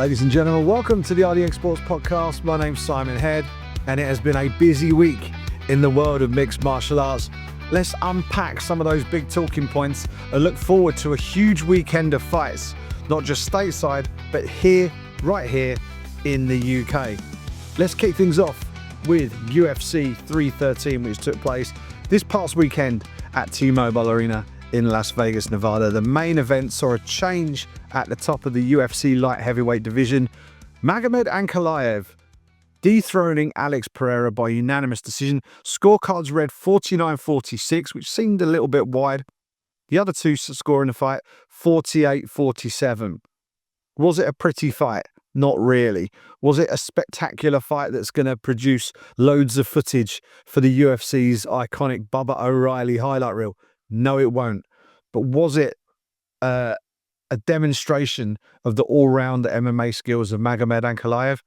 Ladies and gentlemen, welcome to the RDX Sports Podcast. My name's Simon Head, and it has been a busy week in the world of mixed martial arts. Let's unpack some of those big talking points and look forward to a huge weekend of fights, not just stateside, but here, right here in the UK. Let's kick things off with UFC 313, which took place this past weekend at T-Mobile Arena in Las Vegas, Nevada. The main event saw a change at the top of the UFC light heavyweight division. Magomed Ankalaev dethroning Alex Pereira by unanimous decision. Scorecards read 49-46, which seemed a little bit wide. The other two scoring the fight 48-47. Was it a pretty fight? Not really. Was it a spectacular fight that's going to produce loads of footage for the UFC's iconic Bubba O'Reilly highlight reel? No, it won't. But was it a demonstration of the all-round MMA skills of Magomed Ankalaev?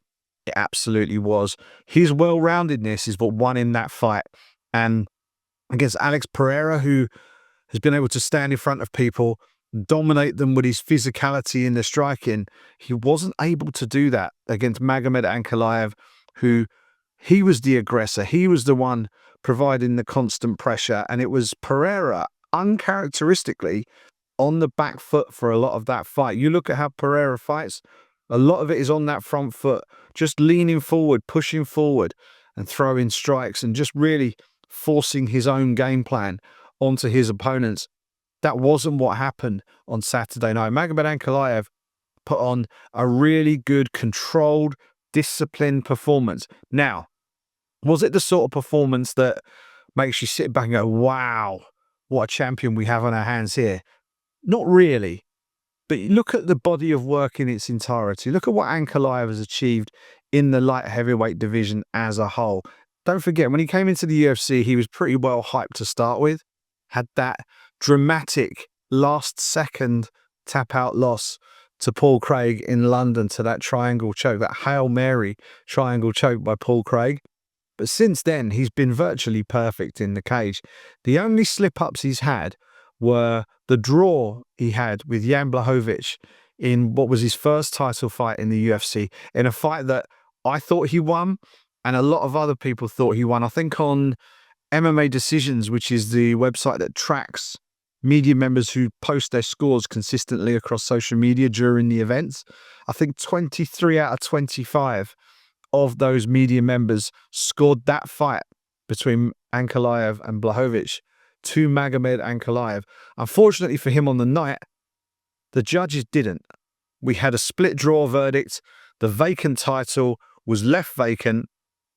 It absolutely was. His well-roundedness is what won in that fight. And against Alex Pereira, who has been able to stand in front of people, dominate them with his physicality in the striking, he wasn't able to do that against Magomed Ankalaev, who he was the aggressor. He was the one providing the constant pressure. And it was Pereira, uncharacteristically, on the back foot for a lot of that fight. You look at how Pereira fights, a lot of it is on that front foot, just leaning forward, pushing forward and throwing strikes and just really forcing his own game plan onto his opponents. That wasn't what happened on Saturday night. Magomed Ankalaev put on a really good, controlled, disciplined performance. Now, was it the sort of performance that makes you sit back and go, wow, what a champion we have on our hands here? Not really. But look at the body of work in its entirety. Look at what Ankalaev has achieved in the light heavyweight division as a whole. Don't forget, when he came into the UFC, he was pretty well hyped to start with. Had that dramatic last-second tap-out loss to Paul Craig in London, to that triangle choke, that Hail Mary triangle choke by Paul Craig. But since then, he's been virtually perfect in the cage. The only slip-ups he's had were the draw he had with Jan Blachowicz in what was his first title fight in the UFC, in a fight that I thought he won and a lot of other people thought he won. I think on MMA Decisions, which is the website that tracks media members who post their scores consistently across social media during the events, I think 23 out of 25 of those media members scored that fight between Ankalaev and Blachowicz to Magomed Ankalaev. Unfortunately for him on the night, the judges didn't. We had a split draw verdict. The vacant title was left vacant,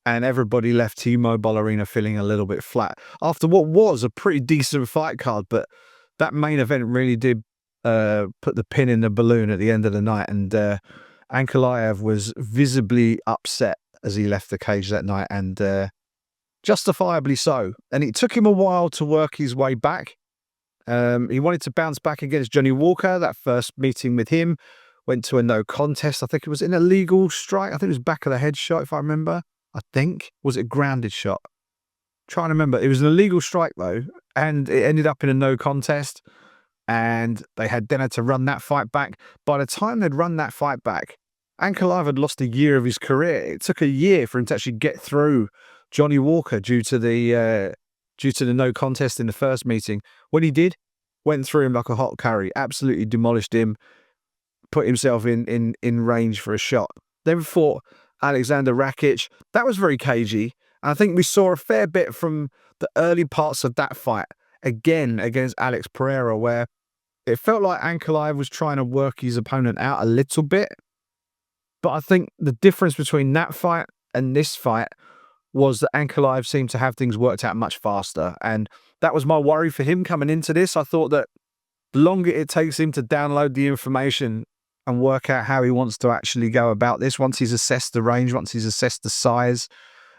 and everybody left T-Mobile Arena feeling a little bit flat after what was a pretty decent fight card. But that main event really did put the pin in the balloon at the end of the night, and Ankalaev was visibly upset as he left the cage that night, and justifiably so. And it took him a while to work his way back. He wanted to bounce back against Johnny Walker. That first meeting with him went to a no contest. I think it was an illegal strike. I think it was back of the head shot, if I remember. I think. Was it a grounded shot? Trying to remember. It was an illegal strike, though, and it ended up in a no contest. And they had then had to run that fight back. By the time they'd run that fight back, Ankalaev had lost a year of his career. It took a year for him to actually get through Johnny Walker due to the no contest in the first meeting. When he did, went through him like a hot curry, absolutely demolished him, put himself in range for a shot. Then fought Alexander Rakic. That was very cagey. And I think we saw a fair bit from the early parts of that fight, again against Alex Pereira, where it felt like Ankalaev was trying to work his opponent out a little bit. But I think the difference between that fight and this fight was that Ankalaev seemed to have things worked out much faster. And that was my worry for him coming into this. I thought that the longer it takes him to download the information and work out how he wants to actually go about this, once he's assessed the range, once he's assessed the size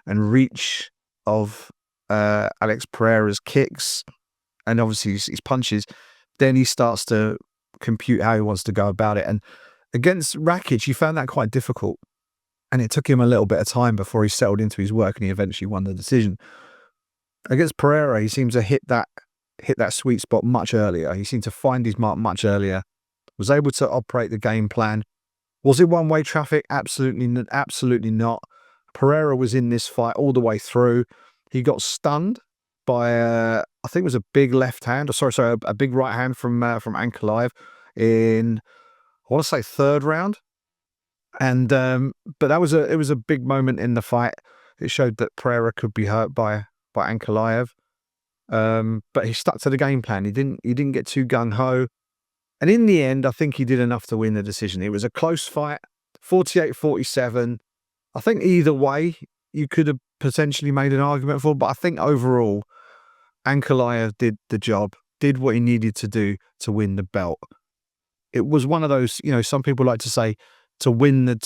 and reach of Alex Pereira's kicks and obviously his punches, then he starts to compute how he wants to go about it. And against Rakic, he found that quite difficult. And it took him a little bit of time before he settled into his work and he eventually won the decision. Against Pereira, he seemed to hit that sweet spot much earlier. He seemed to find his mark much earlier, was able to operate the game plan Was it one-way traffic? Absolutely not. Pereira was in this fight all the way through. He got stunned by I think it was a big left hand, or sorry, a big right hand from Ankalaev in, I want to say, third round. And but it was a big moment in the fight. It showed that Pereira could be hurt by Ankalaev. But he stuck to the game plan. He didn't get too gung ho. And in the end, I think he did enough to win the decision. It was a close fight, 48-47. I think either way, you could have potentially made an argument for, but I think overall, Ankalaev did the job, did what he needed to do to win the belt. It was one of those, some people like to say, to win the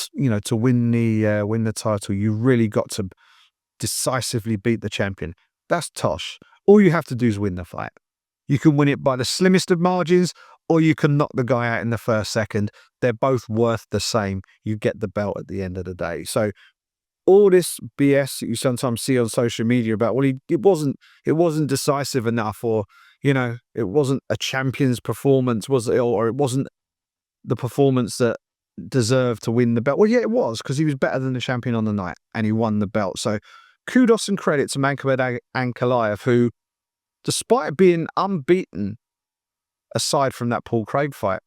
title, you really got to decisively beat the champion. That's tosh. All you have to do is win the fight. You can win it by the slimmest of margins, or you can knock the guy out in the first second. They're both worth the same. You get the belt at the end of the day. So all this BS that you sometimes see on social media about, well, it wasn't decisive enough, or, it wasn't a champion's performance, was it? Or it wasn't the performance that deserved to win the belt. Well, yeah, it was, because he was better than the champion on the night and he won the belt. So kudos and credit to Magomed Ankalaev, who, despite being unbeaten aside from that Paul Craig fight,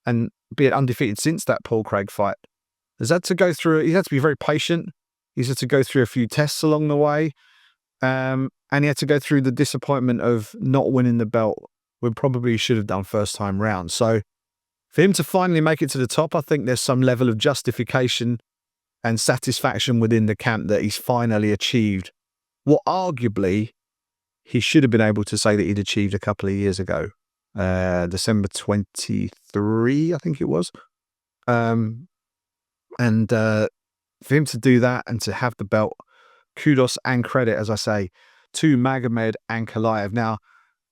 and being undefeated since that Paul Craig fight, he's had to be very patient. He's had to go through a few tests along the way. And he had to go through the disappointment of not winning the belt when probably he should have done first time round. So for him to finally make it to the top, I think there's some level of justification and satisfaction within the camp that he's finally achieved what arguably he should have been able to say that he'd achieved a couple of years ago. December 23, I think it was. And for him to do that and to have the belt, kudos and credit, as I say, to Magomed Ankalaev. Now,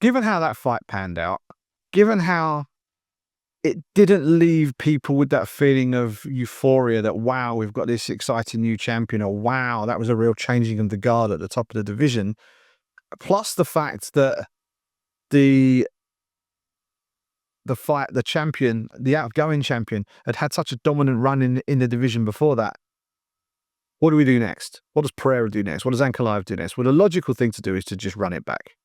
given how that fight panned out, given how it didn't leave people with that feeling of euphoria that, wow, we've got this exciting new champion, or wow, that was a real changing of the guard at the top of the division, plus the fact that the champion, the outgoing champion, had such a dominant run in the division before that. What do we do next? What does Pereira do next? What does Ankalaev do next? Well, the logical thing to do is to just run it back.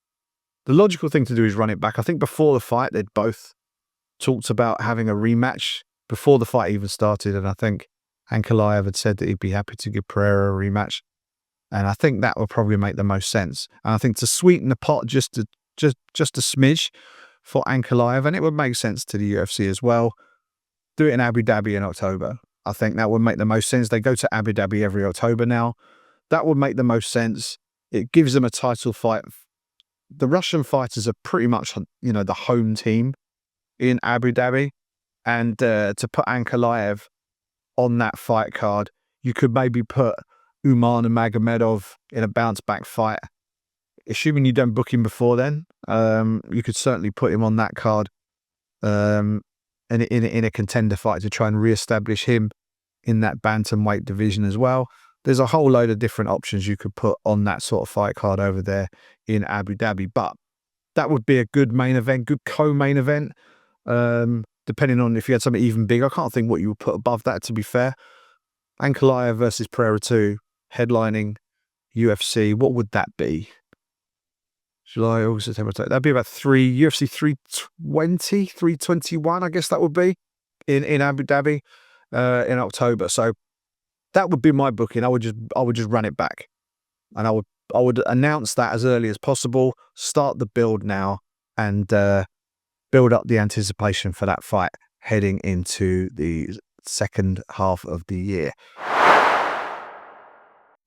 I think before the fight, they'd both talked about having a rematch before the fight even started, and I think Ankalaev had said that he'd be happy to give Pereira a rematch, and I think that would probably make the most sense. And I think to sweeten the pot just a smidge for Ankalaev, and it would make sense to the UFC as well, do it in Abu Dhabi in October. I think that would make the most sense. They go to Abu Dhabi every October now. That would make the most sense. It gives them a title fight. The Russian fighters are pretty much, the home team in Abu Dhabi. And to put Ankalaev on that fight card, you could maybe put Umar and Magomedov in a bounce-back fight. Assuming you don't book him before then, you could certainly put him on that card in a contender fight to try and re-establish him in that bantamweight division as well. There's a whole load of different options you could put on that sort of fight card over there in Abu Dhabi. But that would be a good main event, good co-main event, depending on if you had something even bigger. I can't think what you would put above that, to be fair. Ankalaev versus Pereira 2, headlining UFC. What would that be? July, August, September. That'd be about UFC 320, 321, I guess that would be in Abu Dhabi in October. So that would be my booking. I would just run it back, and I would announce that as early as possible. Start the build now, and build up the anticipation for that fight heading into the second half of the year.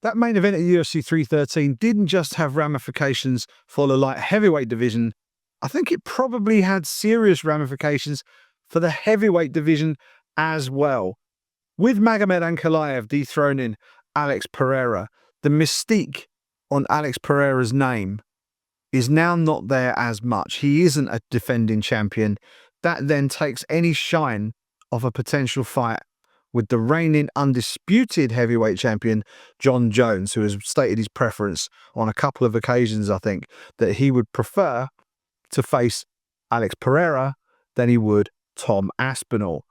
That main event at UFC 313 didn't just have ramifications for the light heavyweight division. I think it probably had serious ramifications for the heavyweight division as well. With Magomed Ankalaev dethroning Alex Pereira, the mystique on Alex Pereira's name is now not there as much. He isn't a defending champion. That then takes any shine of a potential fight with the reigning undisputed heavyweight champion, Jon Jones, who has stated his preference on a couple of occasions, I think, that he would prefer to face Alex Pereira than he would Tom Aspinall.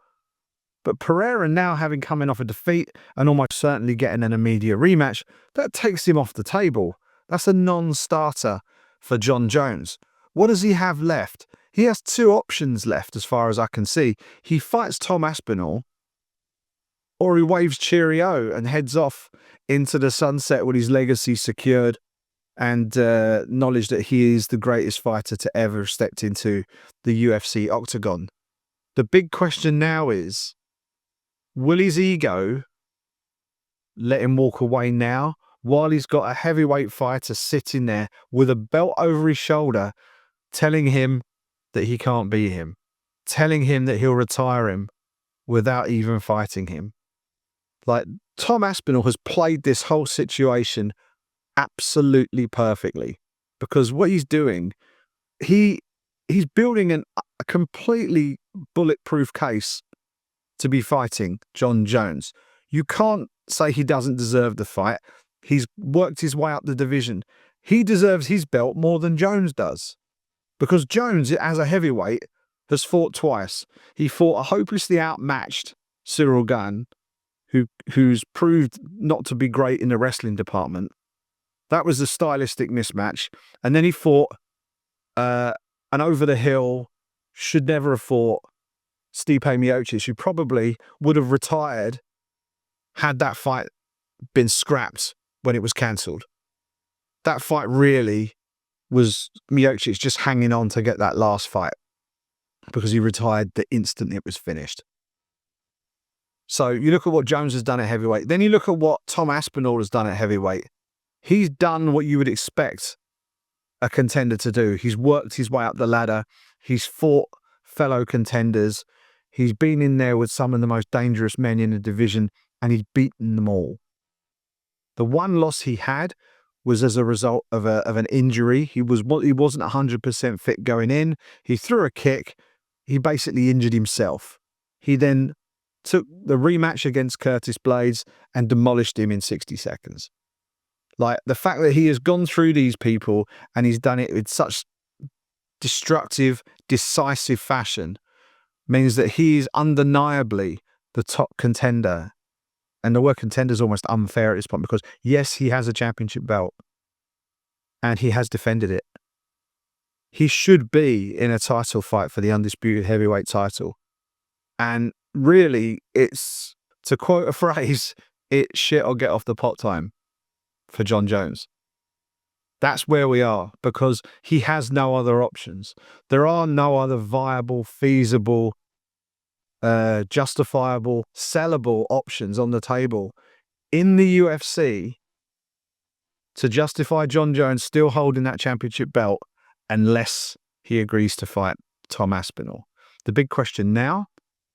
But Pereira now having coming off a defeat and almost certainly getting an immediate rematch, that takes him off the table. That's a non-starter for Jon Jones. What does he have left? He has two options left as far as I can see. He fights Tom Aspinall, or he waves cheerio and heads off into the sunset with his legacy secured and knowledge that he is the greatest fighter to ever have stepped into the UFC octagon. The big question now is, will his ego let him walk away now while he's got a heavyweight fighter sitting there with a belt over his shoulder telling him that he can't beat him, telling him that he'll retire him without even fighting him? Like, Tom Aspinall has played this whole situation absolutely perfectly, because what he's doing, he's building a completely bulletproof case to be fighting Jon Jones. You can't say he doesn't deserve the fight. He's worked his way up the division. He deserves his belt more than Jones does, because Jones, as a heavyweight, has fought twice. He fought a hopelessly outmatched Cyril Gane, who's proved not to be great in the wrestling department. That was a stylistic mismatch. And then he fought an over-the-hill, should never have fought Stipe Miocic, who probably would have retired had that fight been scrapped when it was cancelled. That fight really was Miocic just hanging on to get that last fight, because he retired the instant it was finished. So you look at what Jones has done at heavyweight. Then you look at what Tom Aspinall has done at heavyweight. He's done what you would expect a contender to do. He's worked his way up the ladder. He's fought fellow contenders. He's been in there with some of the most dangerous men in the division, and he's beaten them all. The one loss he had was as a result of an injury. He wasn't 100% fit going in. He threw a kick. He basically injured himself. He then took the rematch against Curtis Blades and demolished him in 60 seconds. Like, the fact that he has gone through these people and he's done it with such destructive, decisive fashion means that he is undeniably the top contender. And the word contender is almost unfair at this point, because yes, he has a championship belt and he has defended it. He should be in a title fight for the undisputed heavyweight title. And really, it's, to quote a phrase, it's shit or get off the pot time for Jon Jones. That's where we are, because he has no other options. There are no other viable, feasible, justifiable, sellable options on the table in the UFC to justify Jon Jones still holding that championship belt unless he agrees to fight Tom Aspinall. The big question now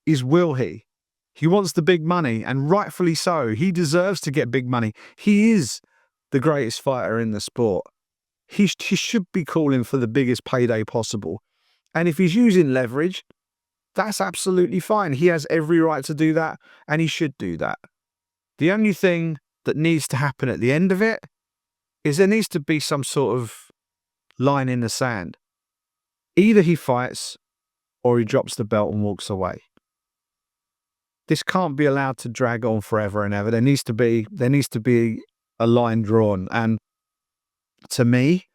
is, will he? He wants the big money, and rightfully so. He deserves to get big money. He is the greatest fighter in the sport. He should be calling for the biggest payday possible. And if he's using leverage, that's absolutely fine. He has every right to do that, and he should do that. The only thing that needs to happen at the end of it is there needs to be some sort of line in the sand. Either he fights or he drops the belt and walks away. This can't be allowed to drag on forever and ever. There needs to be a line drawn. And to me,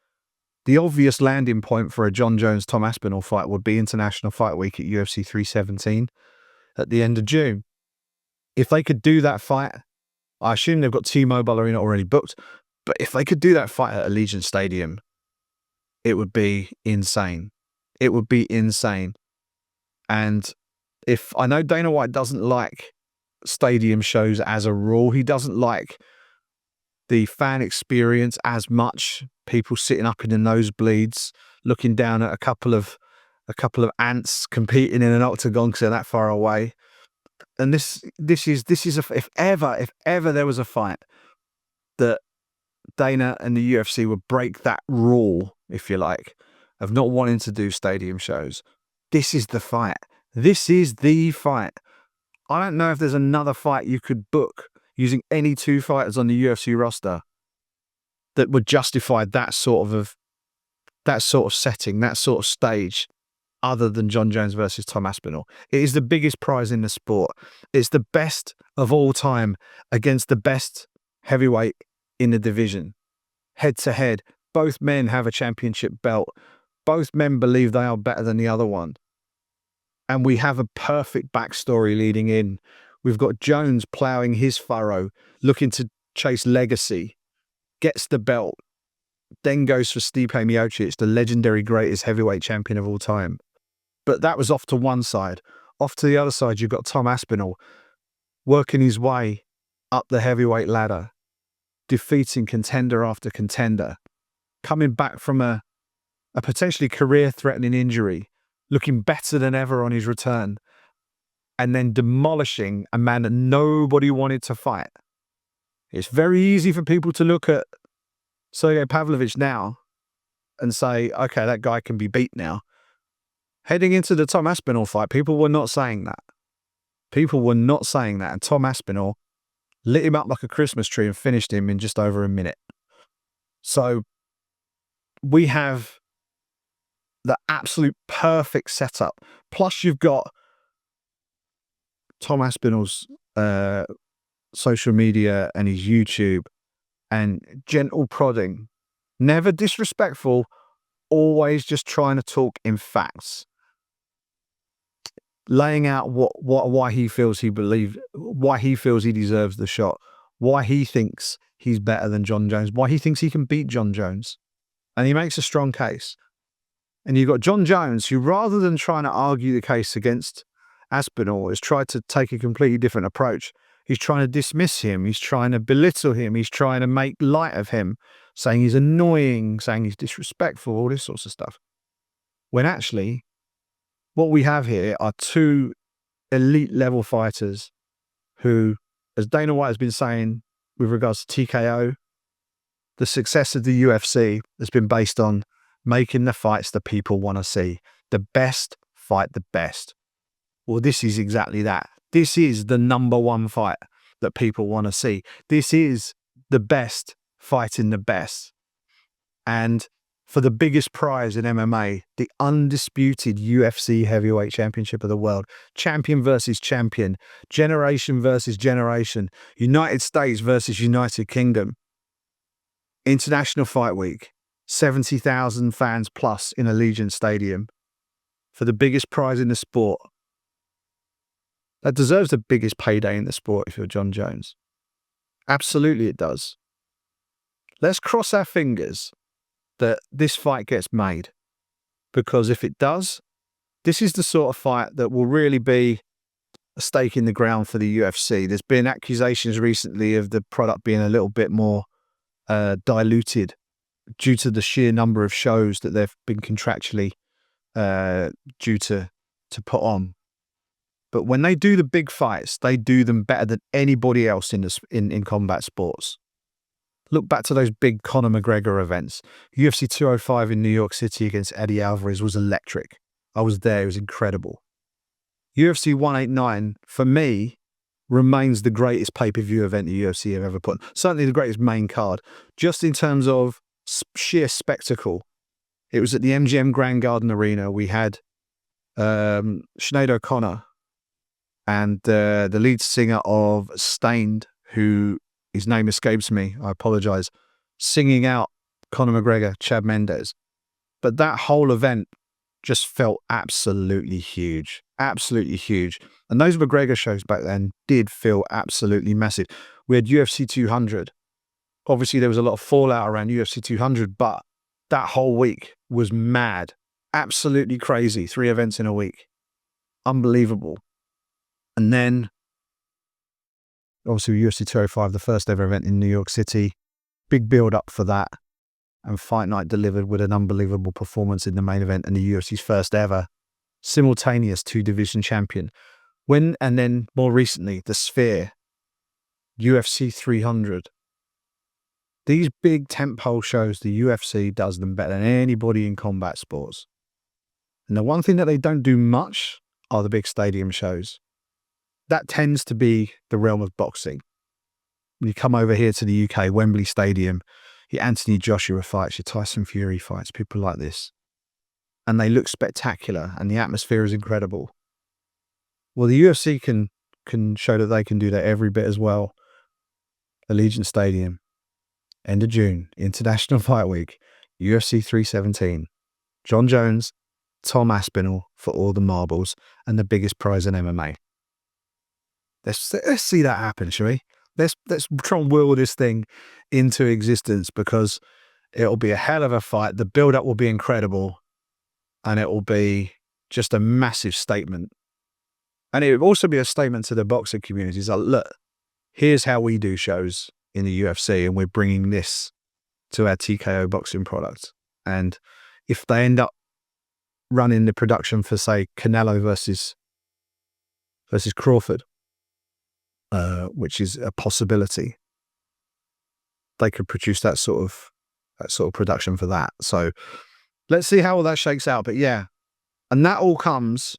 the obvious landing point for a Jon Jones-Tom Aspinall fight would be International Fight Week at UFC 317 at the end of June. If they could do that fight, I assume they've got T-Mobile Arena already booked, but if they could do that fight at Allegiant Stadium, it would be insane. It would be insane. And if I know Dana White doesn't like stadium shows as a rule, he doesn't like the fan experience as much. People sitting up in the nosebleeds, looking down at a couple of ants competing in an octagon because they're that far away. And this is if ever there was a fight that Dana and the UFC would break that rule, if you like, of not wanting to do stadium shows, this is the fight. This is the fight. I don't know if there's another fight you could book using any two fighters on the UFC roster that would justify that sort of setting, that sort of stage. other than Jon Jones versus Tom Aspinall. It is the biggest prize in the sport. It's the best of all time against the best heavyweight in the division. Head to head, both men have a championship belt. Both men believe they are better than the other one. And we have a perfect backstory leading in. We've got Jones ploughing his furrow, looking to chase legacy, gets the belt, then goes for Stipe Miocic, the legendary greatest heavyweight champion of all time. But that was off to one side. Off to the other side, you've got Tom Aspinall working his way up the heavyweight ladder, defeating contender after contender, coming back from a potentially career-threatening injury, looking better than ever on his return, and then demolishing a man that nobody wanted to fight. It's very easy for people to look at Sergey Pavlovich now and say, okay, that guy can be beat now. Heading into the Tom Aspinall fight, people were not saying that. People were not saying that. And Tom Aspinall lit him up like a Christmas tree and finished him in just over a minute. So we have the absolute perfect setup. Plus you've got Tom Aspinall's social media and his YouTube and gentle prodding. Never disrespectful, always just trying to talk in facts. Laying out why he feels he deserves the shot, why he thinks he's better than Jon Jones, why he thinks he can beat Jon Jones. And he makes a strong case. And you've got Jon Jones, who rather than trying to argue the case against Aspinall, has tried to take a completely different approach. He's trying to dismiss him. He's trying to belittle him. He's trying to make light of him, saying he's annoying, saying he's disrespectful, all this sorts of stuff. When actually, what we have here are two elite level fighters who, as Dana White has been saying with regards to TKO, the success of the UFC has been based on making the fights that people want to see. The best fight the best. Well, this is exactly that. This is the number one fight that people want to see. This is the best fighting the best. And for the biggest prize in MMA, the undisputed UFC heavyweight championship of the world, champion versus champion, generation versus generation, United States versus United Kingdom, International Fight Week, 70,000 fans plus in Allegiant Stadium for the biggest prize in the sport. That deserves the biggest payday in the sport if you're Jon Jones. Absolutely it does. Let's cross our fingers that this fight gets made. Because if it does, this is the sort of fight that will really be a stake in the ground for the UFC. There's been accusations recently of the product being a little bit more diluted due to the sheer number of shows that they've been contractually due to put on. But when they do the big fights, they do them better than anybody else in combat sports. Look back to those big Conor McGregor events. UFC 205 in New York City against Eddie Alvarez was electric. I was there. It was incredible. UFC 189, for me, remains the greatest pay-per-view event the UFC have ever put on. Certainly the greatest main card. Just in terms of sheer spectacle. It was at the MGM Grand Garden Arena. We had Sinead O'Connor and the lead singer of Stained, who his name escapes me, I apologize, singing out Conor McGregor, Chad Mendes. But that whole event just felt absolutely huge. Absolutely huge. And those McGregor shows back then did feel absolutely massive. We had UFC 200. Obviously, there was a lot of fallout around UFC 200, but that whole week was mad. Absolutely crazy. 3 events in a week. Unbelievable. And then, obviously, UFC 205, the first ever event in New York City. Big build up for that. And Fight Night delivered with an unbelievable performance in the main event and the UFC's first ever simultaneous 2-division champion. And then more recently, the Sphere, UFC 300. These big tentpole shows, the UFC does them better than anybody in combat sports. And the one thing that they don't do much are the big stadium shows. That tends to be the realm of boxing. When you come over here to the UK, Wembley Stadium, your Anthony Joshua fights, your Tyson Fury fights, people like this. and they look spectacular and the atmosphere is incredible. Well, the UFC can show that they can do that every bit as well. Allegiant Stadium, end of June, International Fight Week, UFC 317. Jon Jones, Tom Aspinall for all the marbles and the biggest prize in MMA. Let's see that happen, shall we? Let's try and will this thing into existence, because it'll be a hell of a fight. The build-up will be incredible, and it will be just a massive statement. And it will also be a statement to the boxing community. It's like, look, here's how we do shows in the UFC, and we're bringing this to our TKO boxing product. And if they end up running the production for, say, Canelo versus Crawford, which is a possibility, they could produce that sort of production for that. So let's see how all that shakes out. But yeah, and that all comes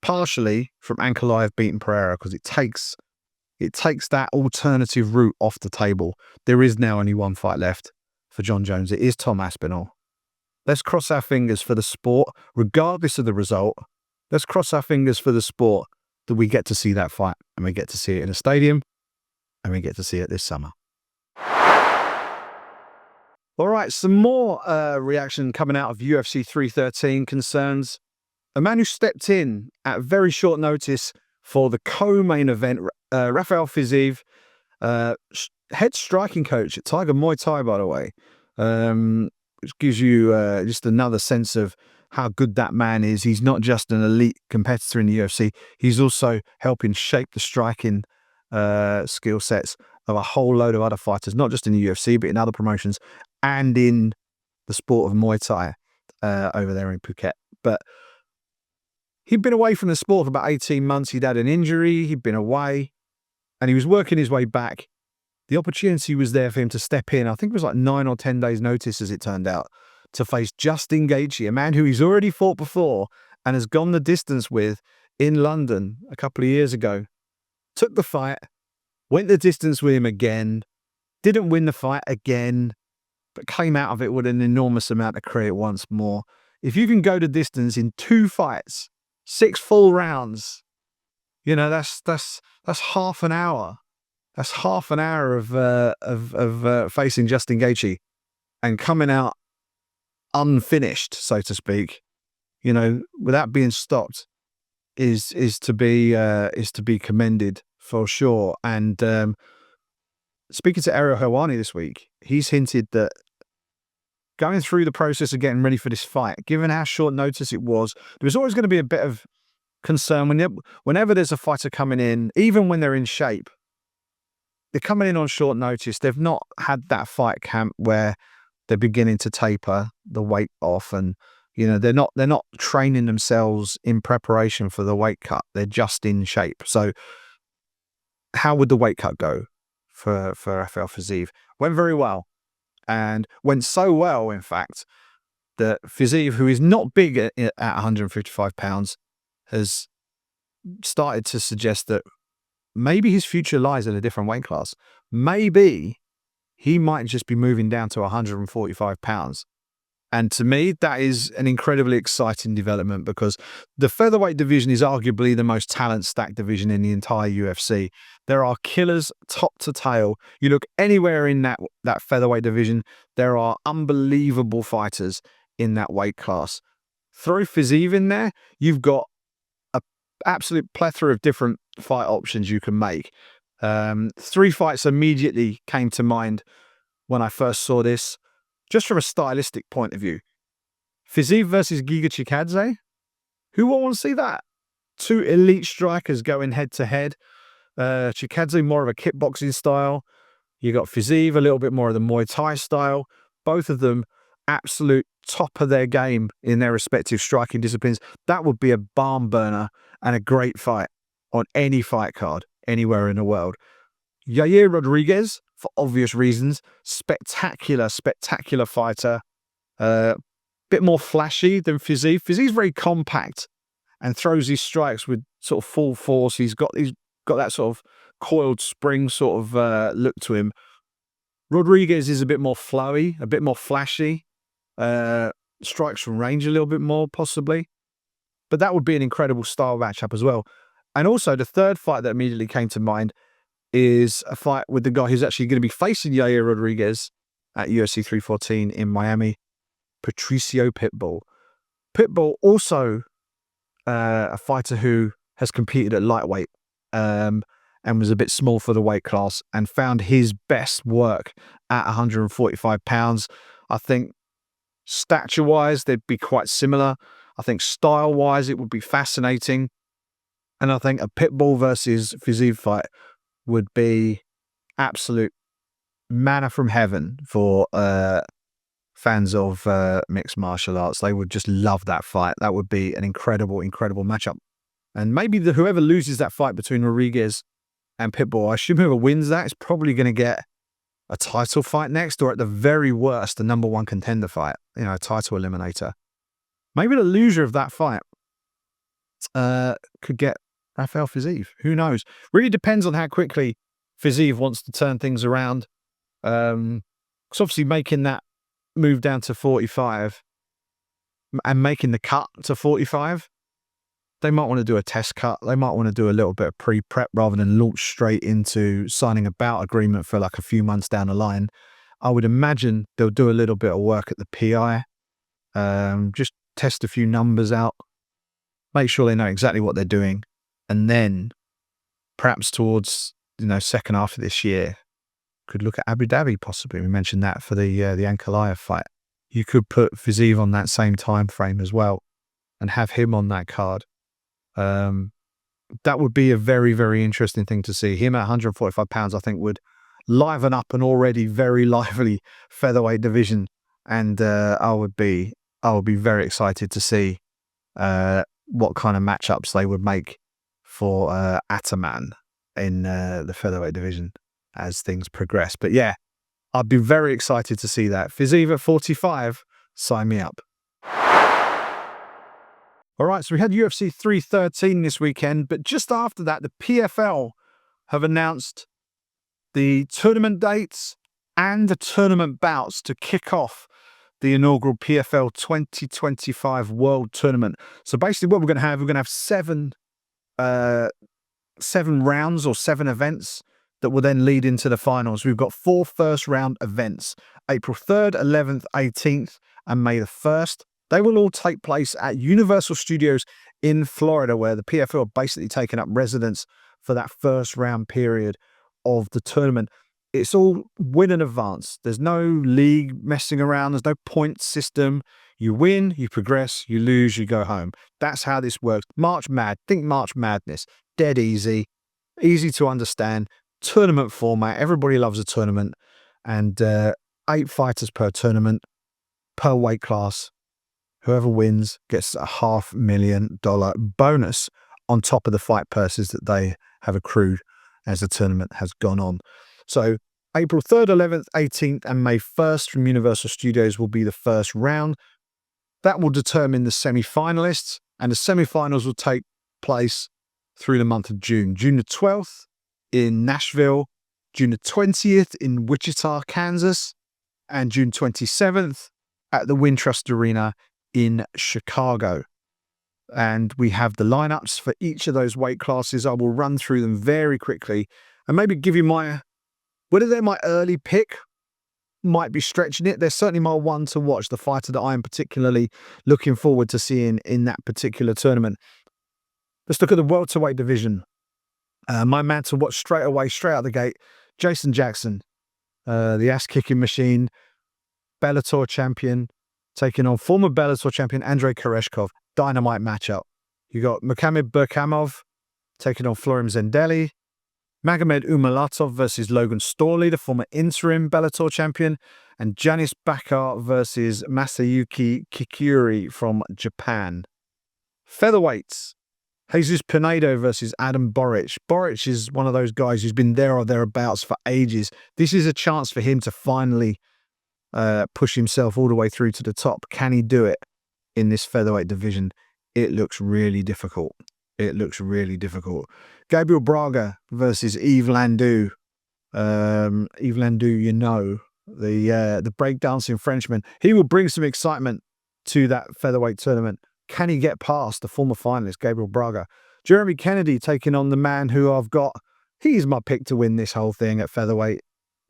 partially from Ankalaev beating Pereira, because it takes that alternative route off the table. There is now only one fight left for Jon Jones. It is Tom Aspinall. Let's cross our fingers for the sport, regardless of the result. Let's cross our fingers for the sport that we get to see that fight, and we get to see it in a stadium, and we get to see it this summer. All right, some more reaction coming out of UFC 313 concerns a man who stepped in at very short notice for the co-main event, Rafael Fiziev, head striking coach at Tiger Muay Thai, by the way, which gives you just another sense of how good that man is. He's not just an elite competitor in the UFC, he's also helping shape the striking skill sets of a whole load of other fighters, not just in the UFC, but in other promotions and in the sport of Muay Thai over there in Phuket. But he'd been away from the sport for about 18 months. He'd had an injury, he'd been away, and he was working his way back. The opportunity was there for him to step in. I think it was like 9 or 10 days notice, as it turned out, to face Justin Gaethje, a man who he's already fought before and has gone the distance with in London a couple of years ago. Took the fight, went the distance with him again, didn't win the fight again, but came out of it with an enormous amount of credit once more. If you can go the distance in 2 fights, 6 full rounds, you know, that's half an hour. That's half an hour of facing Justin Gaethje and coming out unfinished, so to speak, you know, without being stopped, is to be commended for sure. And speaking to Ariel Helwani this week, he's hinted that going through the process of getting ready for this fight, given how short notice it was, there was always going to be a bit of concern whenever there's a fighter coming in, even when they're in shape. They're coming in on short notice. They've not had that fight camp where they're beginning to taper the weight off, and you know they're not training themselves in preparation for the weight cut. They're just in shape. So how would the weight cut go for Rafael Fiziev? Went very well, and went so well, in fact, that Fiziev, who is not big at 155 pounds, has started to suggest that maybe his future lies in a different weight class. Maybe he might just be moving down to 145 pounds. And to me, that is an incredibly exciting development, because the featherweight division is arguably the most talent-stacked division in the entire UFC. There are killers top to tail. You look anywhere in that featherweight division, there are unbelievable fighters in that weight class. Throw Fiziev in there, you've got an absolute plethora of different fight options you can make. 3 fights immediately came to mind when I first saw this, just from a stylistic point of view. Fiziev versus Giga Chikadze. Who will want to see that? 2 elite strikers going head to head. Chikadze more of a kickboxing style. You got Fiziev a little bit more of the Muay Thai style. Both of them absolute top of their game in their respective striking disciplines. That would be a barn burner and a great fight on any fight card anywhere in the world. Yair Rodriguez, for obvious reasons, spectacular fighter. Bit more flashy than Fiziev. Fiziev's very compact and throws his strikes with sort of full force. He's got that sort of coiled spring sort of look to him. Rodriguez is a bit more flowy, a bit more flashy. strikes from range a little bit more, possibly. But that would be an incredible style matchup as well. And also, the third fight that immediately came to mind is a fight with the guy who's actually going to be facing Yair Rodriguez at UFC 314 in Miami, Patricio Pitbull. Pitbull also a fighter who has competed at lightweight and was a bit small for the weight class and found his best work at 145 pounds. I think stature-wise, they'd be quite similar. I think style-wise, it would be fascinating. And I think a Pitbull versus Fiziev fight would be absolute manna from heaven for fans of mixed martial arts. They would just love that fight. That would be an incredible, incredible matchup. And maybe whoever loses that fight between Rodriguez and Pitbull, I assume whoever wins that is probably going to get a title fight next, or at the very worst, a number one contender fight, a title eliminator. Maybe the loser of that fight could get Rafael Fiziev. Who knows? Really depends on how quickly Fiziev wants to turn things around. Because obviously making that move down to 45 and making the cut to 45, they might want to do a test cut. They might want to do a little bit of pre-prep rather than launch straight into signing a bout agreement for like a few months down the line. I would imagine they'll do a little bit of work at the PI, just test a few numbers out, make sure they know exactly what they're doing, and then perhaps towards second half of this year, could look at Abu Dhabi possibly. We mentioned that for the Ankalaev fight. You could put Fiziev on that same time frame as well and have him on that card. That would be a very, very interesting thing to see. Him at 145 pounds, I think, would liven up an already very lively featherweight division. And I would be very excited to see what kind of matchups they would make for Ataman in the featherweight division as things progress. But yeah, I'd be very excited to see that. Fiziev at 45, sign me up. All right, so we had UFC 313 this weekend, but just after that, the PFL have announced the tournament dates and the tournament bouts to kick off the inaugural PFL 2025 World Tournament. So basically what we're going to have seven rounds or 7 events that will then lead into the finals. We've got 4 first-round events, April 3rd, 11th, 18th, and May the 1st. They will all take place at Universal Studios in Florida, where the PFL have basically taken up residence for that first-round period of the tournament. It's all win in advance. There's no league messing around. There's no point system. You win, you progress, you lose, you go home. That's how this works. March Madness. Dead easy. Easy to understand. Tournament format. Everybody loves a tournament. And 8 fighters per tournament, per weight class. Whoever wins gets a $500,000 bonus on top of the fight purses that they have accrued as the tournament has gone on. So April 3rd, 11th, 18th, and May 1st from Universal Studios will be the first round. That will determine the semi-finalists, and the semi-finals will take place through the month of June. June the 12th in Nashville, June the 20th in Wichita, Kansas, and June 27th at the Wintrust Arena in Chicago. And we have the lineups for each of those weight classes. I will run through them very quickly and maybe give you whether they're my early pick, might be stretching it. They're certainly my one to watch, the fighter that I am particularly looking forward to seeing in that particular tournament. Let's look at the welterweight division. My man to watch straight out the gate, Jason Jackson, the ass-kicking machine, Bellator champion, taking on former Bellator champion Andrei Koreshkov. Dynamite matchup. You got Magomed Ankalaev taking on Florim Zendelli. Magomed Umalatov versus Logan Storley, the former interim Bellator champion. And Janis Bakar versus Masayuki Kikuri from Japan. Featherweights. Jesus Pinedo versus Adam Boric. Boric is one of those guys who's been there or thereabouts for ages. This is a chance for him to finally push himself all the way through to the top. Can he do it in this featherweight division? It looks really difficult. Gabriel Braga versus Yves Landau. Yves Landau, the breakdancing Frenchman. He will bring some excitement to that featherweight tournament. Can he get past the former finalist, Gabriel Braga? Jeremy Kennedy taking on the man who I've got. He's my pick to win this whole thing at featherweight.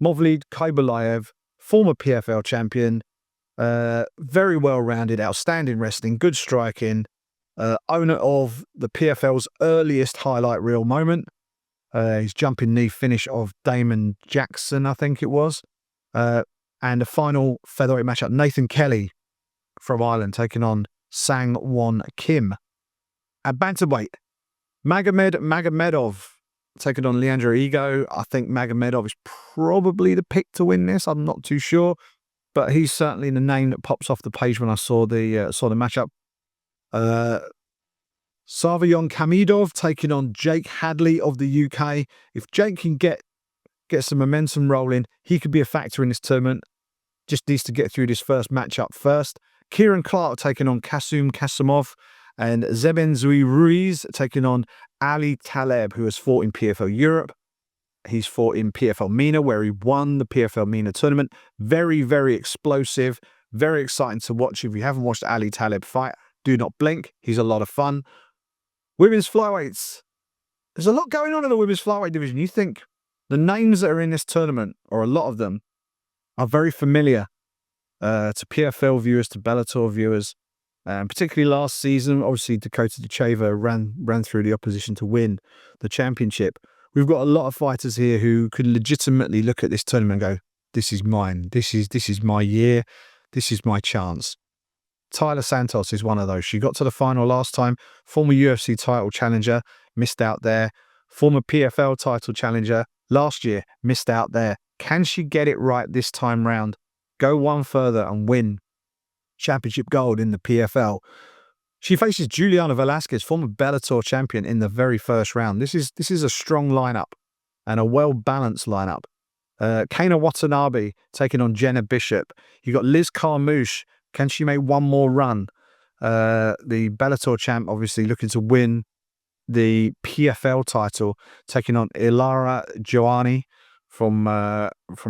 Magomed Ankalaev, former PFL champion, very well-rounded, outstanding wrestling, good striking, owner of the PFL's earliest highlight reel moment. His jumping knee finish of Damon Jackson, I think it was. And the final featherweight matchup, Nathan Kelly from Ireland taking on Sang-Won Kim. At bantamweight, Magomedov taking on Leandro Ego. I think Magomedov is probably the pick to win this. I'm not too sure, but he's certainly the name that pops off the page when I saw the matchup. Sarvayon Kamidov taking on Jake Hadley of the UK. If Jake can get some momentum rolling, he could be a factor in this tournament. Just needs to get through this first matchup first. Kieran Clark taking on Kasum Kasimov, and Zebenzui Ruiz taking on Ali Taleb, who has fought in PFL Europe. He's fought in PFL MENA, where he won the PFL MENA tournament. Very, very explosive. Very exciting to watch. If you haven't watched Ali Taleb fight, do not blink. He's a lot of fun. Women's flyweights. There's a lot going on in the women's flyweight division. You think the names that are in this tournament, or a lot of them, are very familiar to PFL viewers, to Bellator viewers. Particularly last season, obviously Dakota Ducheva ran through the opposition to win the championship. We've got a lot of fighters here who could legitimately look at this tournament and go, this is mine. This is my year. This is my chance. Tyler Santos is one of those. She got to the final last time. Former UFC title challenger, missed out there. Former PFL title challenger last year, missed out there. Can she get it right this time round? Go one further and win championship gold in the PFL. She faces Juliana Velasquez, former Bellator champion, in the very first round. This is a strong lineup and a well-balanced lineup. Kana Watanabe taking on Jenna Bishop. You got Liz Carmouche. Can she make one more run? The Bellator champ, obviously looking to win the PFL title, taking on Ilara Joani from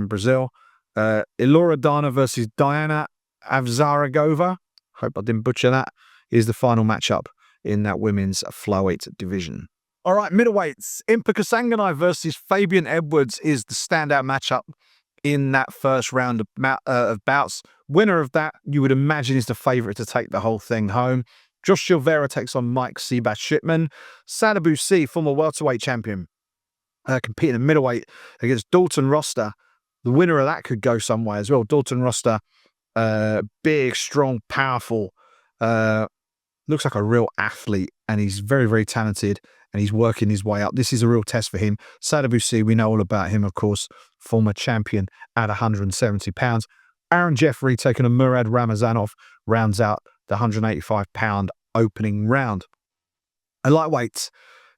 Brazil. Elora Dana versus Diana Avzaragova, hope I didn't butcher that, is the final matchup in that women's flyweight division. All right, middleweights. Impa Kasanganay versus Fabian Edwards is the standout matchup in that first round of bouts. Winner of that, you would imagine, is the favourite to take the whole thing home. Josh Silveira takes on Mike Seabass Shipman. Sadabu C, former welterweight champion, competing in middleweight against Dalton Roster. The winner of that could go somewhere as well. Dalton Roster, big, strong, powerful, looks like a real athlete, and he's very, very talented, and he's working his way up. This is a real test for him. Sadabu C, we know all about him, of course, former champion at 170 pounds. Aaron Jeffrey taking on Murad Ramazanov rounds out the 185-pound opening round. And lightweights,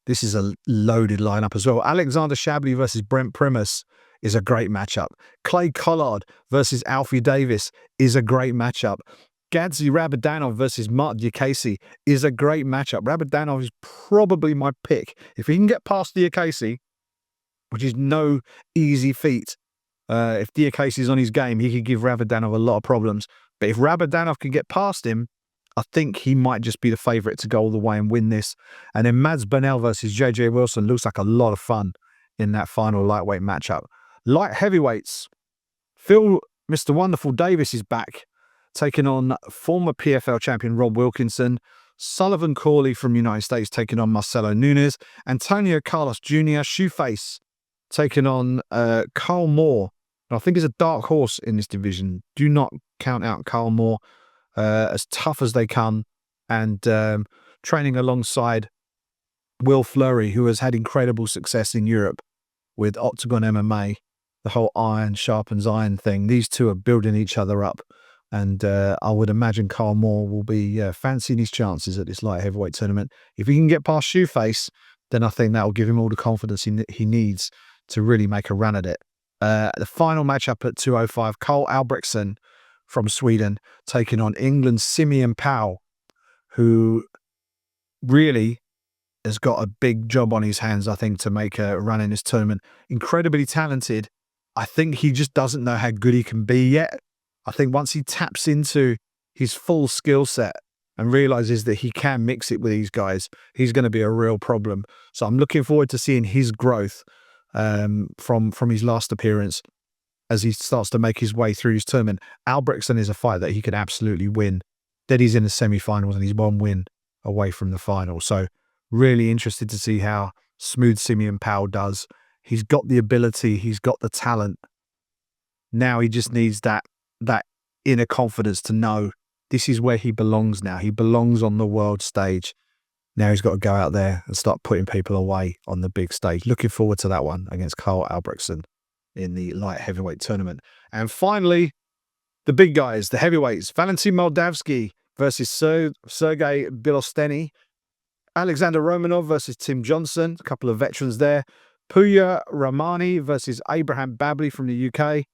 this is a loaded lineup as well. Alexander Shabley versus Brent Primus is a great matchup. Clay Collard versus Alfie Davis is a great matchup. Gadzi Rabadanov versus Mark Diakese is a great matchup. Rabadanov is probably my pick. If he can get past Diakese, which is no easy feat, if Diakese is on his game, he could give Rabadanov a lot of problems. But if Rabadanov can get past him, I think he might just be the favourite to go all the way and win this. And then Mads Burnell versus JJ Wilson looks like a lot of fun in that final lightweight matchup. Light heavyweights, Mr. Wonderful Davis is back, taking on former PFL champion Rob Wilkinson. Sullivan Corley from the United States taking on Marcelo Nunes. Antonio Carlos Jr., Shoeface, taking on Carl Moore. I think he's a dark horse in this division. Do not count out Carl Moore. As tough as they come, and training alongside Will Fleury, who has had incredible success in Europe with Octagon MMA, the whole iron sharpens iron thing. These two are building each other up, and I would imagine Carl Moore will be fancying his chances at this light heavyweight tournament. If he can get past Shoeface, then I think that will give him all the confidence he needs to really make a run at it. The final matchup at 205, Cole Albrechtsen from Sweden taking on England's Simeon Powell, who really has got a big job on his hands, I think, to make a run in this tournament. Incredibly talented. I think he just doesn't know how good he can be yet. I think once he taps into his full skill set and realizes that he can mix it with these guys, he's going to be a real problem. So I'm looking forward to seeing his growth from his last appearance as he starts to make his way through his tournament. Albrechtsen is a fight that he could absolutely win. Then he's in the semi-finals and he's one win away from the final. So really interested to see how Smooth Simeon Powell does. He's got the ability, he's got the talent. Now he just needs that inner confidence to know this is where he belongs now. He belongs on the world stage. Now he's got to go out there and start putting people away on the big stage. Looking forward to that one against Carl Albrechtsen in the light heavyweight tournament. And finally, the big guys, the heavyweights, Valentin Moldavsky versus Sergey Bilosteny, Alexander Romanov versus Tim Johnson, a couple of veterans there, Puya Ramani versus Abraham Babli from the UK,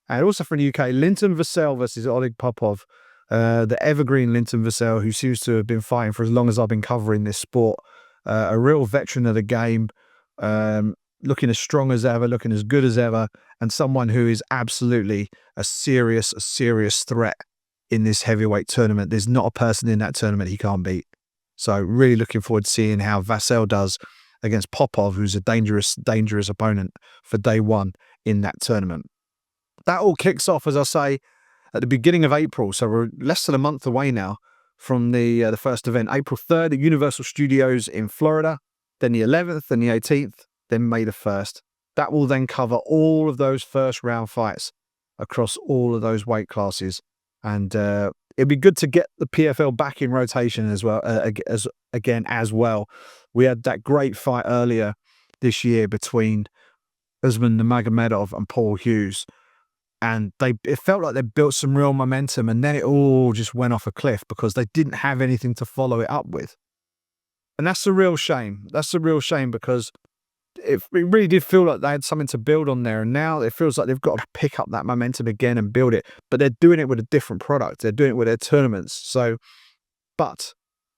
and also from the UK, Linton Vassell versus Oleg Popov, the evergreen Linton Vassell, who seems to have been fighting for as long as I've been covering this sport, a real veteran of the game, looking as strong as ever, looking as good as ever, and someone who is absolutely a serious threat in this heavyweight tournament. There's not a person in that tournament he can't beat. So really looking forward to seeing how Vassell does against Popov, who's a dangerous opponent for day one in that tournament. That all kicks off, as I say, at the beginning of April. So we're less than a month away now from the first event. April 3rd at Universal Studios in Florida, then the 11th and the 18th, then May the 1st. That will then cover all of those first round fights across all of those weight classes. And it'd be good to get the PFL back in rotation as well. As well. We had that great fight earlier this year between Usman Nurmagomedov and Paul Hughes. And it felt like they built some real momentum, and then it all just went off a cliff because they didn't have anything to follow it up with. And that's a real shame. That's a real shame because it really did feel like they had something to build on there. And now it feels like they've got to pick up that momentum again and build it. But they're doing it with a different product. They're doing it with their tournaments. So, but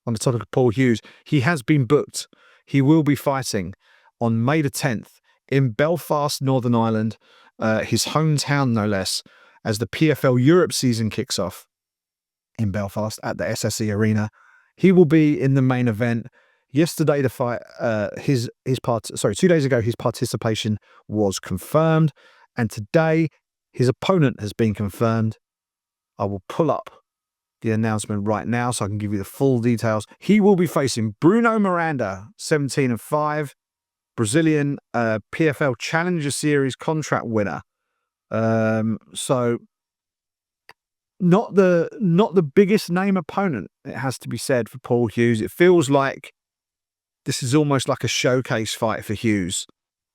on the topic of Paul Hughes, he has been booked. He will be fighting on May the 10th in Belfast, Northern Ireland, his hometown no less, as the PFL Europe season kicks off in Belfast at the SSE Arena. He will be in the main event. Yesterday, the fight, 2 days ago, his participation was confirmed, and today his opponent has been confirmed. I will pull up the announcement right now so I can give you the full details. He will be facing Bruno Miranda, 17-5, Brazilian PFL Challenger Series contract winner. So not the biggest name opponent, it has to be said, for Paul Hughes. It feels like this is almost like a showcase fight for Hughes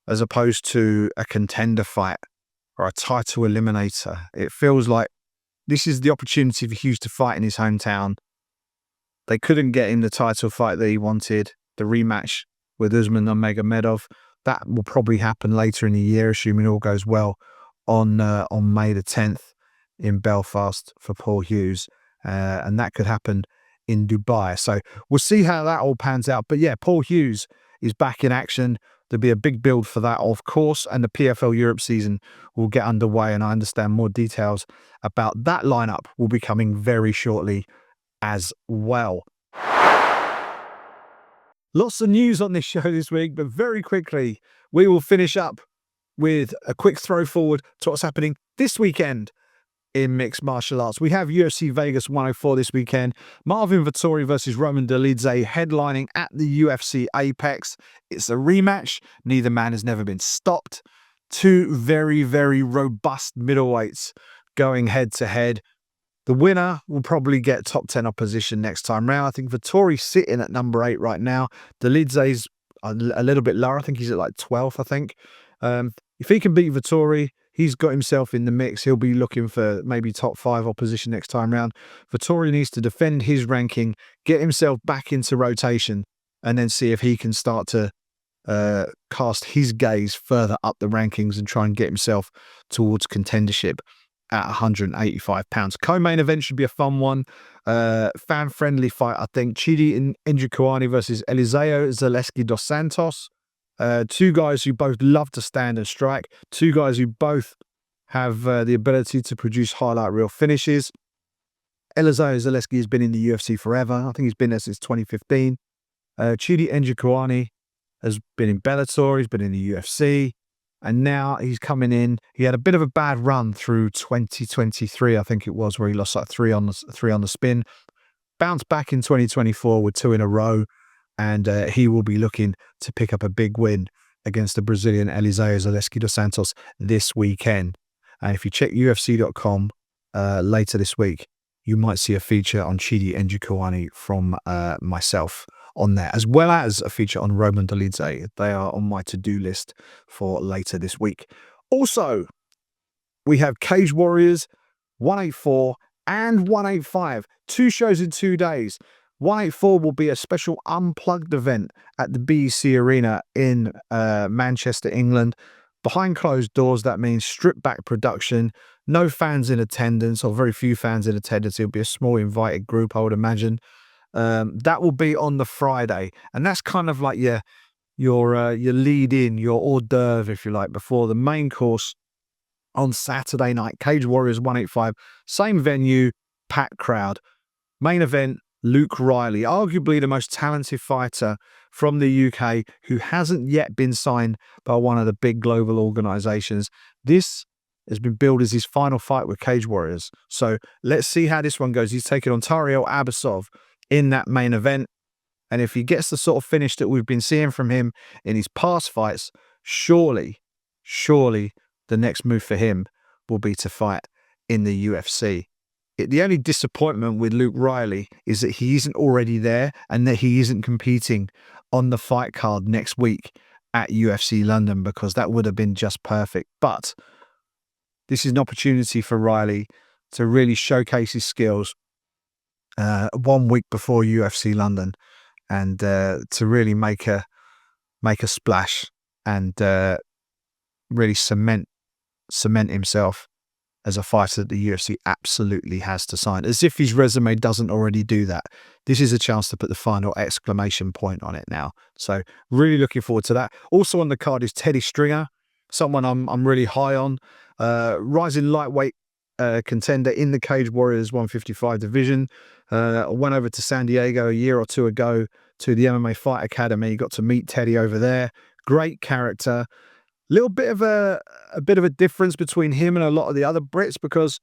as opposed to a contender fight or a title eliminator. It feels like this is the opportunity for Hughes to fight in his hometown. They couldn't get him the title fight that he wanted, the rematch with Usman Nurmagomedov. That will probably happen later in the year, assuming all goes well, on May the 10th in Belfast for Paul Hughes. And that could happen in Dubai. So we'll see how that all pans out. But yeah, Paul Hughes is back in action. There'll be a big build for that, of course, and the PFL Europe season will get underway, and I understand more details about that lineup will be coming very shortly as well. Lots of news on this show this week, but very quickly, we will finish up with a quick throw forward to what's happening this weekend in mixed martial arts. We have UFC Vegas 104 this weekend. Marvin Vettori versus Roman Dolidze headlining at the UFC Apex. It's a rematch. Neither man has never been stopped. Two very, very robust middleweights going head to head. The winner will probably get top 10 opposition next time round. I think Vettori's sitting at number 8 right now. Dolidze's a little bit lower. I think he's at like 12th, I think. If he can beat Vettori, he's got himself in the mix. He'll be looking for maybe top 5 opposition next time round. Vettori needs to defend his ranking, get himself back into rotation, and then see if he can start to cast his gaze further up the rankings and try and get himself towards contendership at 185 pounds. Co-main event should be a fun one. Fan-friendly fight, I think. Chidi Njokuani versus Eliseo Zaleski dos Santos. Two guys who both love to stand and strike. Two guys who both have the ability to produce highlight reel finishes. Elizeu Zaleski has been in the UFC forever. I think he's been there since 2015. Chidi Njokuani has been in Bellator. He's been in the UFC. And now he's coming in. He had a bit of a bad run through 2023, I think it was, where he lost like three on the spin. Bounced back in 2024 with 2 in a row. And he will be looking to pick up a big win against the Brazilian Eliseu Zaleski dos Santos this weekend. And if you check UFC.com later this week, you might see a feature on Chidi Njokuani from myself on there, as well as a feature on Roman Dolidze. They are on my to-do list for later this week. Also, we have Cage Warriors 184 and 185. 2 shows in 2 days. 184 will be a special unplugged event at the BEC Arena in Manchester, England. Behind closed doors, that means stripped back production, no fans in attendance, or very few fans in attendance. It'll be a small invited group, I would imagine. That will be on the Friday, and that's kind of like your lead in, your hors d'oeuvre, if you like, before the main course on Saturday night. Cage Warriors 185, same venue, packed crowd. Main event, Luke Riley, arguably the most talented fighter from the UK who hasn't yet been signed by one of the big global organizations. This has been billed as his final fight with Cage Warriors. So let's see how this one goes. He's taking on Tariel Abasov in that main event. And if he gets the sort of finish that we've been seeing from him in his past fights, surely the next move for him will be to fight in the UFC. The only disappointment with Luke Riley is that he isn't already there and that he isn't competing on the fight card next week at UFC London, because that would have been just perfect. But this is an opportunity for Riley to really showcase his skills 1 week before UFC London, and to really make a splash and really cement himself as a fighter that the UFC absolutely has to sign. As if his resume doesn't already do that. This is a chance to put the final exclamation point on it now. So really looking forward to that. Also on the card is Teddy Stringer, someone I'm really high on. Rising lightweight contender in the Cage Warriors 155 division. Went over to San Diego a year or 2 ago to the MMA Fight Academy. Got to meet Teddy over there. Great character. Little bit of a difference between him and a lot of the other Brits, because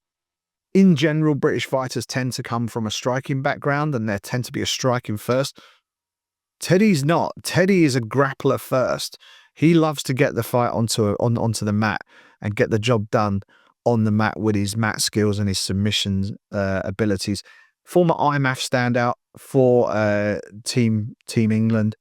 in general, British fighters tend to come from a striking background and they tend to be a striking first. Teddy's not. Teddy is a grappler first. He loves to get the fight onto the mat and get the job done on the mat with his mat skills and his submission abilities. Former IMAF standout for Team England,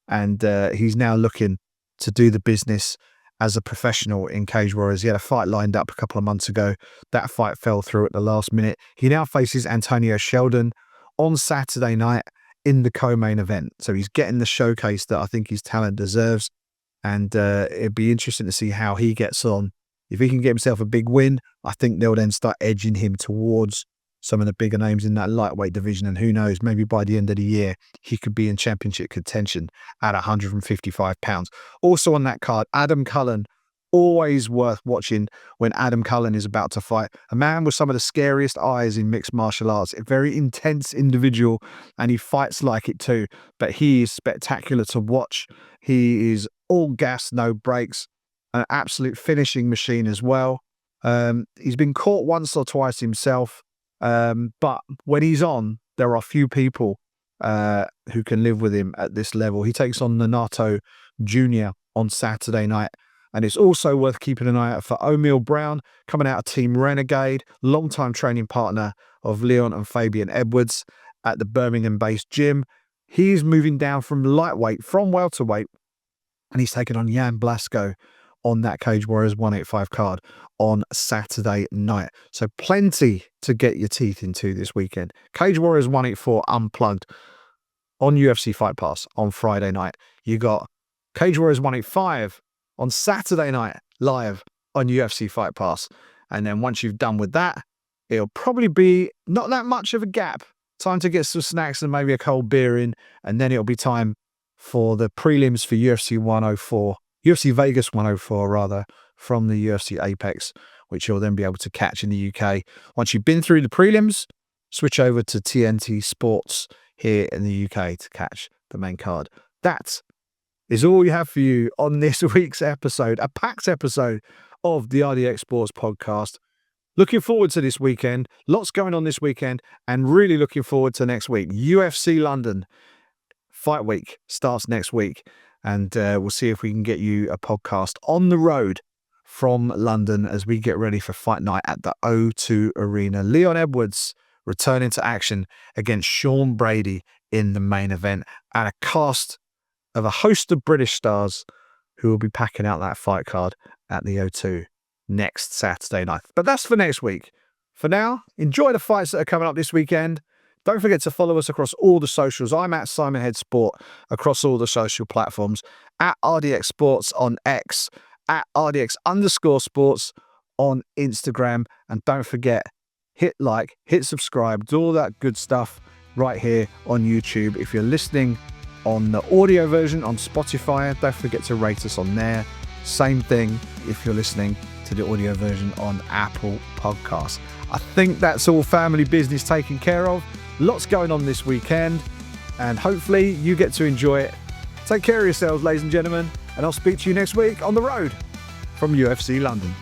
and he's now looking to do the business as a professional in Cage Warriors. He had a fight lined up a couple of months ago. That fight fell through at the last minute. He now faces Antonio Sheldon on Saturday night in the co-main event. So he's getting the showcase that I think his talent deserves. And it'd be interesting to see how he gets on. If he can get himself a big win, I think they'll then start edging him towards some of the bigger names in that lightweight division. And who knows, maybe by the end of the year, he could be in championship contention at 155 pounds. Also on that card, Adam Cullen. Always worth watching when Adam Cullen is about to fight. A man with some of the scariest eyes in mixed martial arts. A very intense individual, and he fights like it too. But he is spectacular to watch. He is all gas, no brakes. An absolute finishing machine as well. He's been caught once or twice himself. But when he's on, there are few people who can live with him at this level. He takes on Nanato Jr. on Saturday night. And it's also worth keeping an eye out for O'Meal Brown, coming out of Team Renegade, longtime training partner of Leon and Fabian Edwards at the Birmingham-based gym. He's moving down from welterweight, and he's taking on Jan Blasco on that Cage Warriors 185 card on Saturday night. So plenty to get your teeth into this weekend. Cage Warriors 184 Unplugged on UFC Fight Pass on Friday night. You got Cage Warriors 185 on Saturday night live on UFC Fight Pass. And then once you've done with that, it'll probably be not that much of a gap. Time to get some snacks and maybe a cold beer in. And then it'll be time for the prelims for UFC Vegas 104 rather, from the UFC Apex, which you'll then be able to catch in the UK. Once you've been through the prelims, switch over to TNT Sports here in the UK to catch the main card. That is all we have for you on this week's episode, a packed episode of the RDX Sports Podcast. Looking forward to this weekend. Lots going on this weekend, and really looking forward to next week. UFC London Fight Week starts next week, and we'll see if we can get you a podcast on the road from London as we get ready for fight night at the O2 Arena. Leon Edwards returning to action against Sean Brady in the main event, and a cast of a host of British stars who will be packing out that fight card at the O2 next Saturday night. But that's for next week. For now, enjoy the fights that are coming up this weekend. Don't forget to follow us across all the socials. I'm at Simon Head Sport across all the social platforms, at RDX Sports on X, at RDX_sports on Instagram. And don't forget, hit like, hit subscribe, do all that good stuff right here on YouTube. If you're listening on the audio version on Spotify, don't forget to rate us on there. Same thing if you're listening to the audio version on Apple Podcasts. I think that's all family business taken care of. Lots going on this weekend, and hopefully you get to enjoy it. Take care of yourselves, ladies and gentlemen, and I'll speak to you next week on the road from UFC London.